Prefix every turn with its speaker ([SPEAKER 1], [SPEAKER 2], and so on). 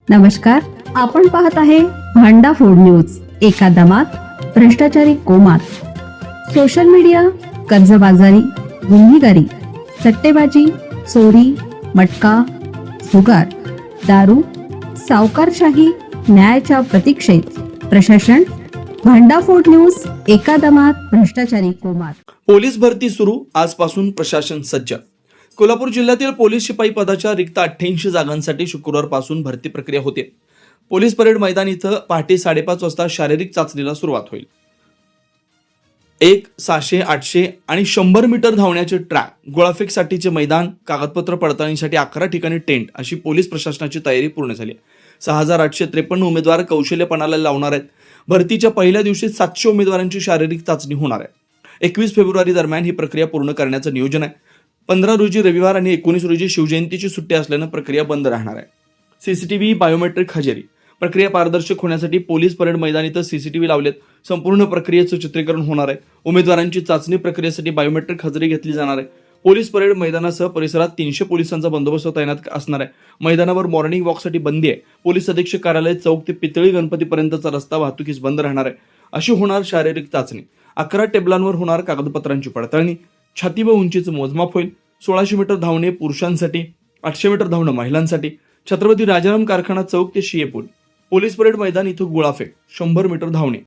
[SPEAKER 1] नमस्कार, आपण पाहत आहे भांडा फोड न्यूज. एका दमात भ्रष्टाचारी कोमात. सोशल मीडिया, कर्जबाजारी, गुन्हेगारी, सट्टेबाजी, चोरी, मटका, जुगार, दारू, सावकारशाही, न्यायाच्या प्रतीक्षेत प्रशासन. भांडाफोड न्यूज. एका दमात भ्रष्टाचारी कोमात.
[SPEAKER 2] पोलीस भरती सुरू, आजपासून प्रशासन सज्ज. कोल्हापूर जिल्ह्यातील पोलीस शिपाई पदाच्या रिक्त 88 जागांसाठी शुक्रवारपासून भरती प्रक्रिया होते. पोलीस परेड मैदान इथं पहाटे 5:30 वाजता शारीरिक चाचणीला सुरुवात होईल. 1, 600, 800 आणि 100 मीटर धावण्याचे ट्रॅक, गोळाफेकसाठीचे मैदान, कागदपत्र पडताळणीसाठी 11 ठिकाणी टेंट अशी पोलीस प्रशासनाची तयारी पूर्ण झाली. 6,853 उमेदवार कौशल्यपणाला लावणार आहेत. भरतीच्या पहिल्या दिवशी 700 उमेदवारांची शारीरिक चाचणी होणार आहे. 21 फेब्रुवारी दरम्यान ही प्रक्रिया पूर्ण करण्याचं नियोजन आहे. 15 रोजी रविवार आणि 19 रोजी शिवजयंतीची सुट्टी असल्यानं प्रक्रिया बंद राहणार आहे. सीसीटीव्ही, बायोमेट्रिक हजेरी. प्रक्रिया पारदर्शक होण्यासाठी पोलीस परेड मैदान इथं सीसीटीव्ही लावलेत. संपूर्ण प्रक्रियेचं चित्रीकरण होणार आहे. उमेदवारांची चाचणी प्रक्रियेसाठी बायोमेट्रिक हजेरी घेतली जाणार आहे. पोलीस परेड मैदानासह परिसरात 300 पोलिसांचा बंदोबस्त तैनात असणार आहे. मैदानावर मॉर्निंग वॉकसाठी बंदी आहे. पोलीस अधीक्षक कार्यालय चौक ते पितळी गणपतीपर्यंतचा रस्ता वाहतुकीस बंद राहणार आहे. अशी होणार शारीरिक चाचणी. 11 टेबलांवर होणार कागदपत्रांची पडताळणी. छाती व उंचीचं मोजमाप होईल. 1600 मीटर धावणे पुरुषांसाठी, 800 मीटर धावणं महिलांसाठी. छत्रपती राजाराम कारखाना चौक ते शिये पूल. पोलीस परेड मैदान इथं गोळाफेक, 100 मीटर धावणे.